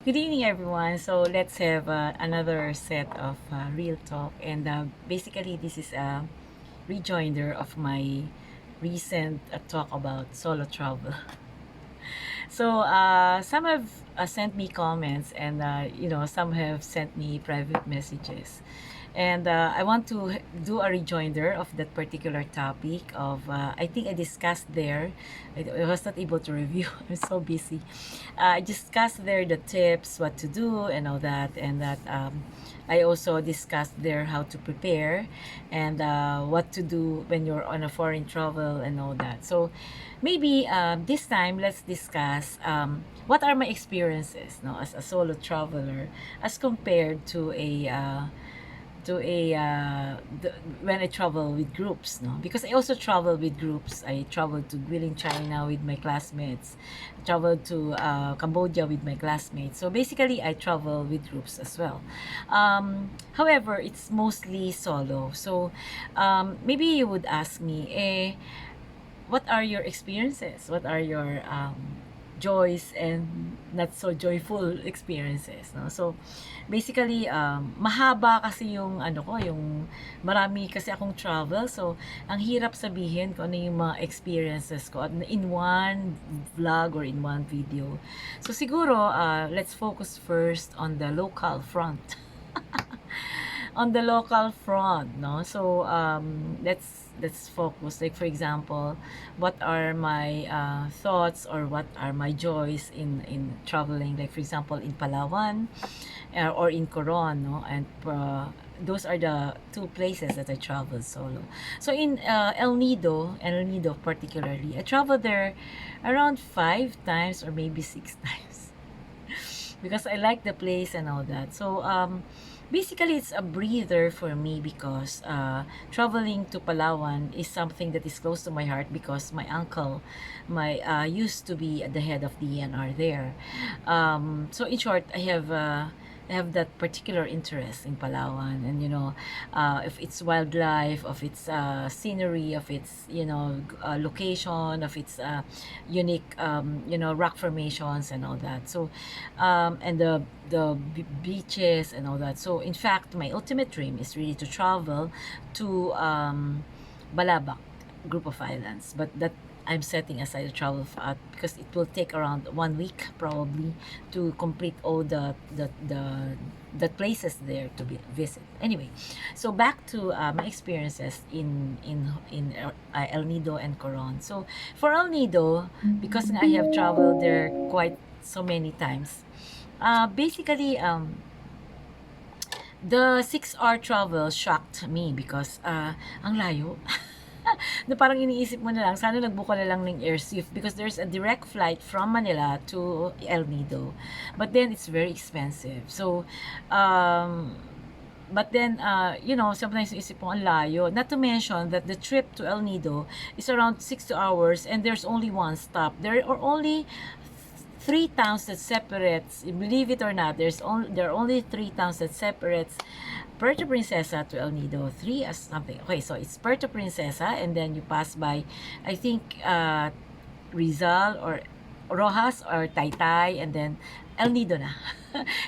Good evening, everyone. So let's have another set of real talk, and basically, this is a rejoinder of my recent talk about solo travel. So some have sent me comments, and some have sent me private messages. And I want to do a rejoinder of that particular topic. I think I discussed there. I was not able to review. I'm so busy. I discussed there the tips, what to do, and all that, and that. I also discussed there how to prepare and what to do when you're on a foreign travel and all that. So maybe this time let's discuss what are my experiences, no, as a solo traveler as compared to when I travel with groups, no, because I also travel with groups. I traveled to Guilin, China with my classmates, traveled to Cambodia with my classmates. So basically I travel with groups as well. However, it's mostly solo. So maybe you would ask me, what are your experiences? What are your joys and not so joyful experiences, no? So basically mahaba kasi yung yung marami kasi akong travel. So ang hirap sabihin kung ano yung mga experiences ko in one vlog or in one video. So siguro let's focus first on the local front. On the local front, no? So let's focus, like for example, what are my thoughts or what are my joys in traveling, like for example in Palawan or in Coron, no? And those are the two places that I traveled solo. So in El Nido particularly, I traveled there around 5 times or maybe 6 times because I like the place and all that. So basically it's a breather for me because traveling to Palawan is something that is close to my heart because my uncle my used to be at the head of the ENR there. So in short, I have that particular interest in Palawan, and if it's wildlife, of its scenery, of its location, of its unique rock formations and all that. So and the beaches and all that. So in fact, my ultimate dream is really to travel to Balabac group of islands, but that I'm setting aside a travel because it will take around 1 week probably to complete all the places there to visit. Anyway, so back to my experiences in El Nido and Coron. So for El Nido, because I have traveled there quite so many times, basically the 6 hour travel shocked me because ang layo. Na parang iniisip mo na lang, sana nagbuka na lang ng airship because there's a direct flight from Manila to El Nido. But then it's very expensive. So, but then, sometimes isip mo ang layo. Not to mention that the trip to El Nido is around 6 hours and there's only one stop. There are only 3 towns that separates, believe it or not, there are only 3 towns that separates Puerto Princesa to El Nido. Three as something. Okay, so it's Puerto Princesa and then you pass by, I think, Rizal or Rojas or Taytay and then El Nido na.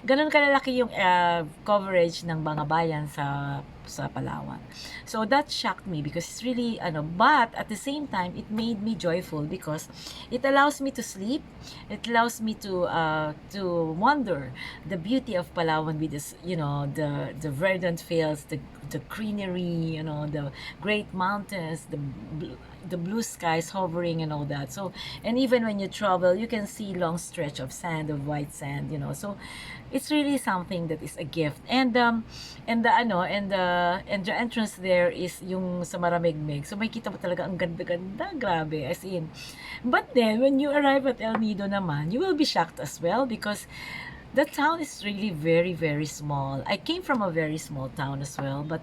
Ganun kalalaki yung coverage ng mga bayan sa Palawan. So that shocked me because it's really but at the same time it made me joyful because it allows me to sleep. It allows me to wonder the beauty of Palawan with this, the verdant fields, the greenery, the great mountains, the blue skies hovering and all that. So, and even when you travel, you can see long stretch of sand, of white sand, So, it's really something that is a gift. And the entrance there is yung sa Maramigmig. So, makikita mo talaga ang ganda-ganda, grabe, as in. But then, when you arrive at El Nido naman, you will be shocked as well because the town is really very, very small. I came from a very small town as well, but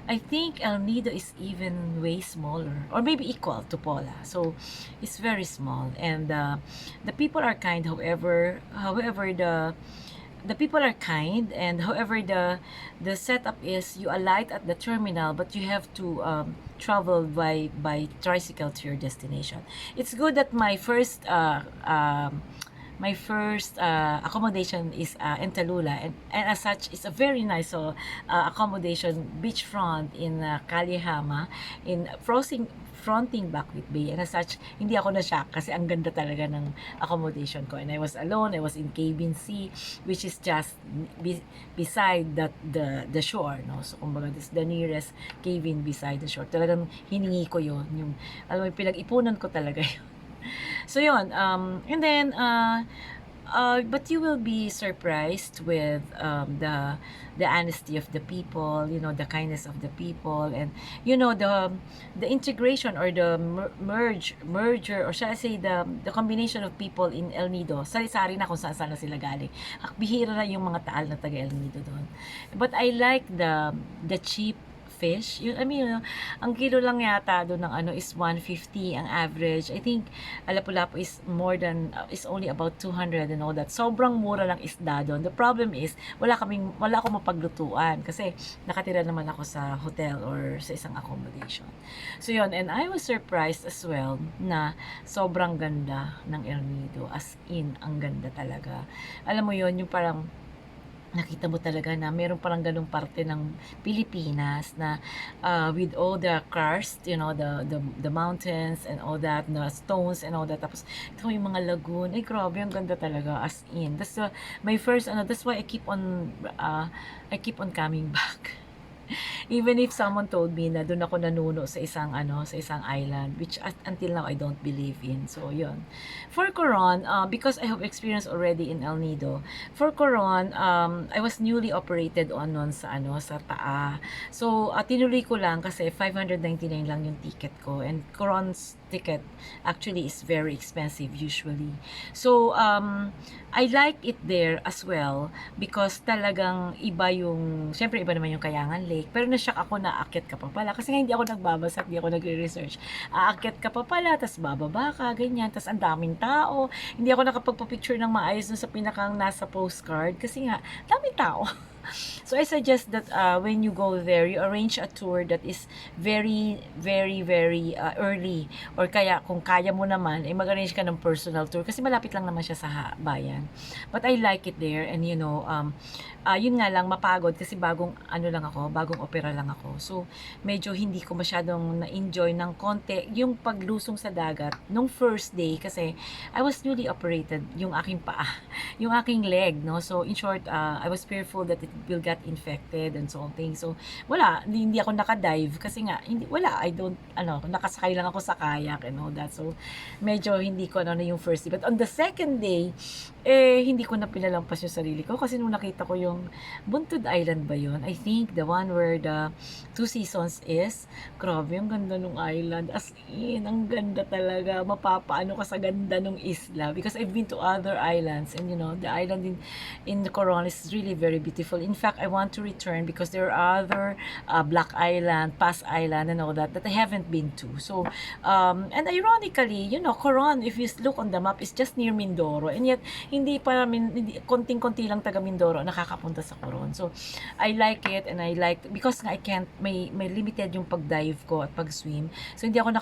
I think El Nido is even way smaller, or maybe equal to Pola. So it's very small, and the people are kind. However, the people are kind, and however the setup is, you alight at the terminal, but you have to travel by tricycle to your destination. It's good that my first accommodation is in Talula, and as such, it's a very nice accommodation, beachfront in Kalihama, in fronting Bakwit Bay, and as such, hindi ako na-shock kasi ang ganda talaga ng accommodation ko, and I was alone. I was in Cabin C, which is just beside the shore, no? So kumbaga, this the nearest cabin beside the shore. Talagang hiningi ko yon, yung alam mo, pinag-ipunan ko talaga yun. So yun, and then but you will be surprised with the honesty of the people, you know, the kindness of the people, and you know, the integration or the merger, or shall I say the combination of people in El Nido. Sari-sari na kung saan na sila galing. Bihira na yung mga taal na taga El Nido doon. But I like the cheap fish. I mean, ang kilo lang yata doon ng is 150 ang average. I think Lapu-Lapu is more than is only about 200 and all that. Sobrang mura lang isda doon. The problem is wala akong mapaglutuan kasi nakatira naman ako sa hotel or sa isang accommodation. So yun, and I was surprised as well na sobrang ganda ng El Nido, as in ang ganda talaga. Alam mo yun, yung parang nakita mo talaga na meron parang ganung parte ng Pilipinas na with all the karst, you know, the mountains and all that, the stones and all that, tapos ito yung mga lagoon, ay grabe, ang ganda talaga, as in. That's my first, that's why I keep on coming back. Even if someone told me na doon ako nanuno sa isang island, which until now I don't believe in. So yun. For Coron, because I have experience already in El Nido, for Coron, I was newly operated on noon sa taa. So tinuloy ko lang kasi 599 lang yung ticket ko, and Coron's ticket actually is very expensive usually. So I like it there as well because talagang iba yung, syempre iba naman yung Kayangan Lake, pero na-shock ako na aakyat ka pa pala kasi nga hindi ako nagbabasa, hindi ako nagre-research. Aakyat ka pa pala, tas bababa ka, ganyan, tas ang daming tao. Hindi ako nakapagpa-picture ng maayos dun sa pinakang nasa postcard kasi nga, daming tao. So I suggest that when you go there, you arrange a tour that is very, very, very early, or kaya kung kaya mo naman, mag-arrange ka ng personal tour kasi malapit lang naman siya sa bayan. But I like it there, and you know, yun nga lang, mapagod kasi bagong opera lang ako. So medyo hindi ko masyadong na-enjoy ng konti yung paglusong sa dagat nung first day kasi I was newly operated yung aking paa, yung aking leg, no? So in short, I was fearful that it will get infected and so on things. So wala, hindi ako naka-dive kasi nga nakasakay lang ako sa kayak and all that. So medyo hindi ko na yung first day. But on the second day, hindi ko na pinalampas yung sarili ko kasi nung nakita ko yung Buntod Island ba yun? I think the one where the Two Seasons is, grabe, ang ganda nung island, as in, ang ganda talaga, mapapaano ka sa ganda nung isla, because I've been to other islands, and you know, the island in the Coron is really very beautiful. In fact, I want to return because there are other Black Island, Pass Island, and all that I haven't been to. So, and ironically, you know, Coron, if you look on the map, is just near Mindoro, and yet, konting-konti lang taga Mindoro nakakapunta sa Coron. So, I like it, and I like, because nga I can't, may limited yung pag-dive ko at pag-swim. So, hindi ako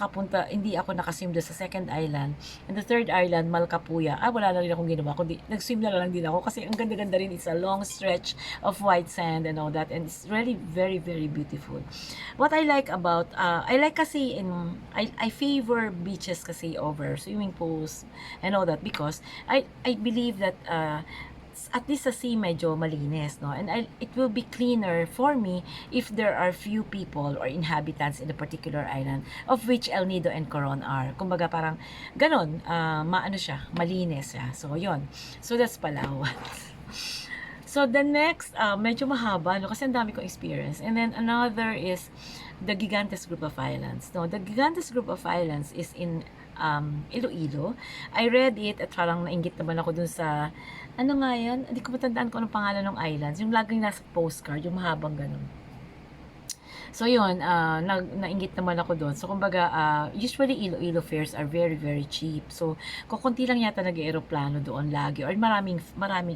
nakaswim doon sa second island. And the third island, Malcapuya, wala na rin akong ginawa. Nag-swim na lang din ako kasi ang ganda-ganda rin. It's a long stretch of white sand and all that, and it's really very, very beautiful. What I like about, I like kasi I favor beaches kasi over swimming pools and all that because I believe that at least sa sea medyo malinis, no? And it will be cleaner for me if there are few people or inhabitants in a particular island, of which El Nido and Coron are. Kumbaga parang ganon, malinis siya. So yon. So that's Palawan. So the next, medyo mahaba, no? Kasi ang dami kong experience. And then another is the Gigantes group of islands. No, the Gigantes group of islands is in Iloilo. I read it at parang nainggit naman ako dun sa ano nga yan? Hindi ko matandaan kung anong pangalan ng islands. Yung laging nasa postcard, yung mahabang ganun. So yun, nainggit naman ako doon. So kumbaga, usually Iloilo fares are very very cheap. So kukunti lang yata nag-eroplano doon lagi or maraming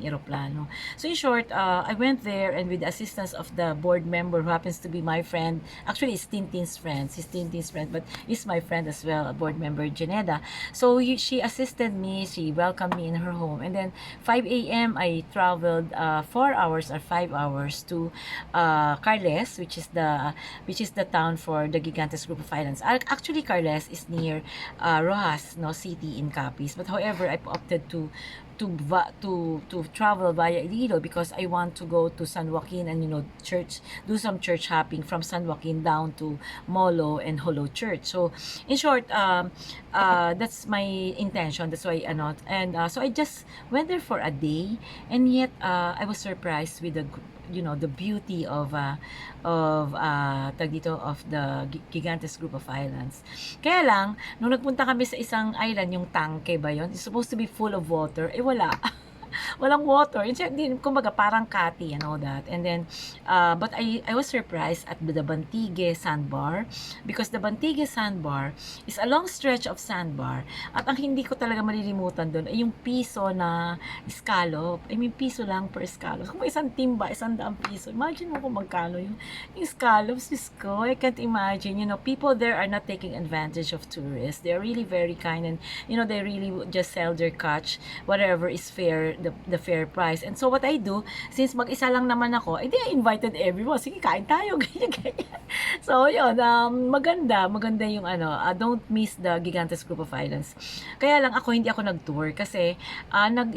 eroplano. So in short, I went there and with the assistance of the board member who happens to be my friend. Actually, it's Tintin's friend. She's Tintin's friend, but is my friend as well, a board member, Janeda. So she assisted me. She welcomed me in her home, and then 5 a.m. I traveled 4 hours or 5 hours to Carles, which is the town for the Gigantes group of islands. Actually, Carles is near Rojas, no, city in Capiz. But however, I opted to travel via Iloilo because I want to go to San Joaquin and do some church hopping from San Joaquin down to Molo and Holo Church. So in short, that's my intention. That's why so I just went there for a day, and yet I was surprised with the beauty tag dito, of the Gigantes group of islands. Kaya lang nung nagpunta kami sa isang island, yung Tangke ba yun? It's supposed to be full of water. Wala. Walang water. Kumbaga parang kati and all that. And then, but I was surprised at the Bantige sandbar because the Bantige sandbar is a long stretch of sandbar. At ang hindi ko talaga malilimutan doon ay yung piso na scallop. I mean, piso lang per scallop. Kung isang timba, 100 piso. Imagine mo kung magkano yung scallops. Diyos ko, I can't imagine. People there are not taking advantage of tourists. They're really very kind, and they really just sell their catch, whatever is fair, the fair price. And so what I do, since mag-isa lang naman ako, I invited everyone. Sige, kain tayo, ganyan. So yun, maganda yung don't miss the Gigantes group of islands. Kaya lang hindi ako nag-tour kasi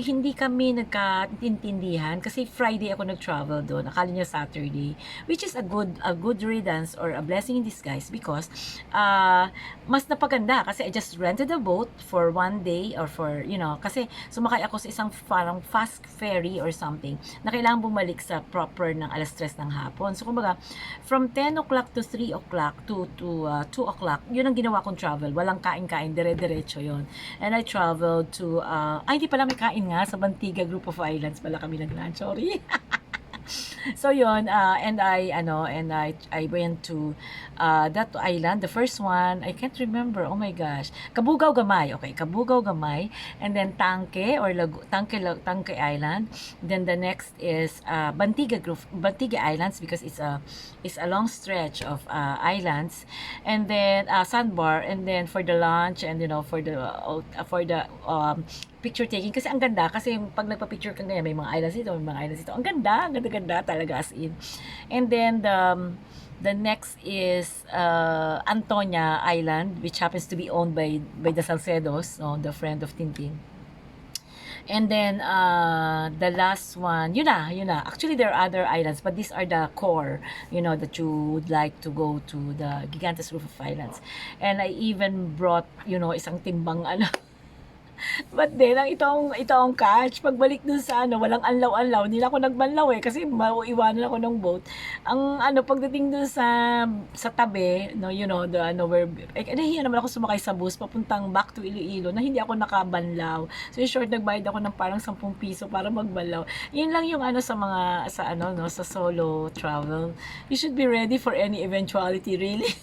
hindi kami nagkaintindihan kasi Friday ako nag-travel doon. Akala niya Saturday, which is a good riddance or a blessing in disguise because mas napaganda kasi I just rented a boat for one day or for kasi sumakay ako sa isang parang fast ferry or something na kailangan bumalik sa proper ng 3:00 ng hapon. So kumbaga from 10 o'clock to 3 o'clock to 2 o'clock, yun ang ginawa kong travel. Walang kain-kain, dire-diretso yun. And I traveled to hindi pala may kain nga sa Bantiga group of islands pala kami nag-lunch. Sorry. So yun, and I went to that island. The first one, I can't remember. Oh my gosh. Kabugao Gamay. Okay, Kabugao Gamay. And then Tangke or Tangke Island. Then the next is Bantiga Islands because it's a long stretch of islands. And then Sandbar, and then for the lunch and for the picture taking kasi ang ganda kasi pag nagpa-picture ka ganyan may mga islands dito, ang ganda talaga as in. And then the next is Antonia Island, which happens to be owned by the Salcedos, the friend of Tintin. And then the last one, yun na. Actually, there are other islands, but these are the core, that you would like to go to the Gigantes group of islands. And I even brought, isang timbang But then, itong catch, pagbalik dun sa walang anlaw-anlaw, hindi na ako nagbanlaw kasi maiwanan ako ng boat. Ang pagdating dun sa tabi, where, nahiya naman ako sumakay sa bus, papuntang back to Iloilo, na hindi ako nakabanlaw. So, in short, nagbayad ako ng parang 10 piso para magbanlaw. Yun lang yung sa solo travel. You should be ready for any eventuality, really.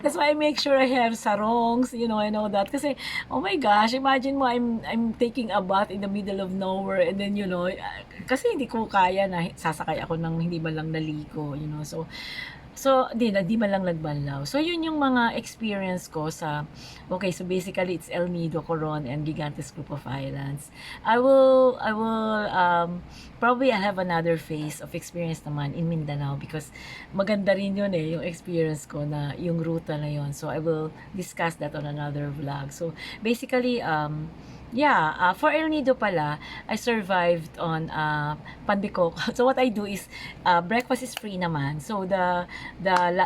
That's why I make sure I have sarongs, and all that. Kasi, oh my gosh, imagine mo, I'm taking a bath in the middle of nowhere, and then, kasi hindi ko kaya na sasakay ako ng hindi man lang naliko, So, di man lang nagbanlaw. So, yun yung mga experience ko so basically, it's El Nido, Coron, and Gigantes group of islands. I will, probably I'll have another phase of experience naman in Mindanao because maganda rin yun yung experience ko na yung ruta na yun. So, I will discuss that on another vlog. So, basically, for El Nido pala, I survived on pandikok. So what I do is breakfast is free naman. So the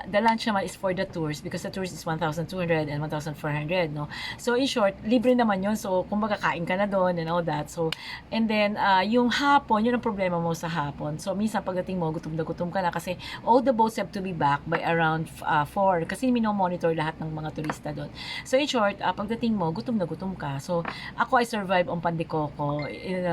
lunch naman is for the tours because the tours is 1,200 and 1,400, no. So in short, libre naman 'yon. So kumbaga kain ka na doon and all that. So and then yung hapon, yun ang problema mo sa hapon. So minsan pagdating mo gutom na gutom ka na kasi all the boats have to be back by around 4 kasi mino-monitor lahat ng mga turista doon. So in short, pagdating mo gutom na gutom ka. So ako Ako, I survive on pandikoko, in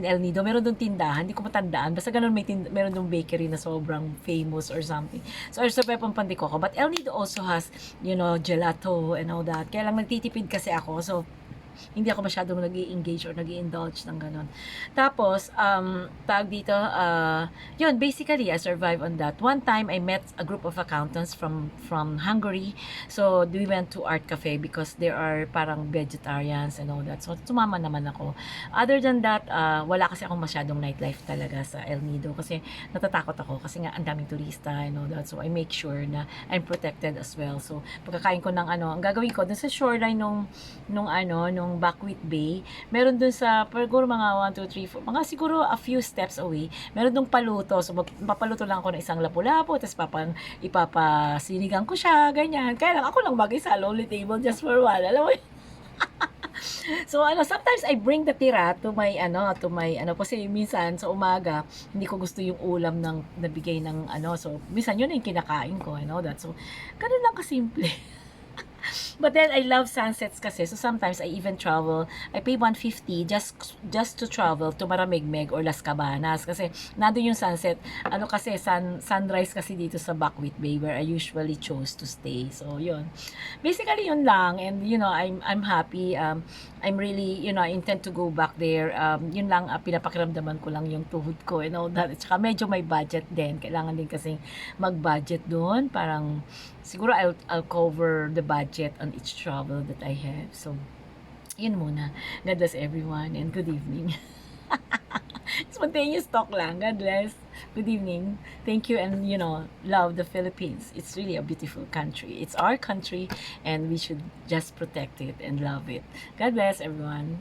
El Nido. Meron dong tindahan, hindi ko matandaan. Basta ganun, meron dong bakery na sobrang famous or something. So, I survive on pandikoko. But El Nido also has, gelato and all that. Kaya lang nagtitipid kasi ako. So, hindi ako masyadong nag-i-engage or nag-i-indulge ng ganun. Tapos, tawag dito, yun, basically, I survived on that. One time, I met a group of accountants from Hungary. So, we went to Art Cafe because there are parang vegetarians and all that. So, sumama naman ako. Other than that, wala kasi akong masyadong nightlife talaga sa El Nido kasi natatakot ako kasi nga ang daming turista and all that. So, I make sure na I'm protected as well. So, pagkakain ko ng ang gagawin ko, dun sa shoreline nung Buckwheat Bay, meron dun sa, siguro mga 1, 2, 3, 4, mga siguro a few steps away, meron dong paluto. So, papaluto lang ako ng isang lapu-lapu, tapos ipapasinigang ko siya, ganyan. Kaya lang, ako lang mag-isa, lonely table just for one. Alam mo yun? So, sometimes I bring the tira to my kasi minsan sa umaga, hindi ko gusto yung ulam ng nabigay ng so, minsan yun yung kinakain ko, that. So, ganun lang kasimple. But then I love sunsets kasi. So sometimes I even travel. I pay 150 just to travel to Maramigmeg or Las Cabanas kasi nandoon yung sunset. Kasi sunrise kasi dito sa Buckwheat Bay where I usually chose to stay. So yun. Basically yun lang, and I'm happy. I'm really, I intend to go back there. Yun lang, pinapakiramdaman ko lang yung tuhod ko and all that. At saka medyo may budget din. Kailangan din kasi mag-budget doon. Parang siguro I'll cover the budget on each travel that I have. So, yun muna. God bless everyone and good evening. Spontaneous talk lang. God bless. Good evening. Thank you, and love the Philippines. It's really a beautiful country. It's our country and we should just protect it and love it. God bless everyone.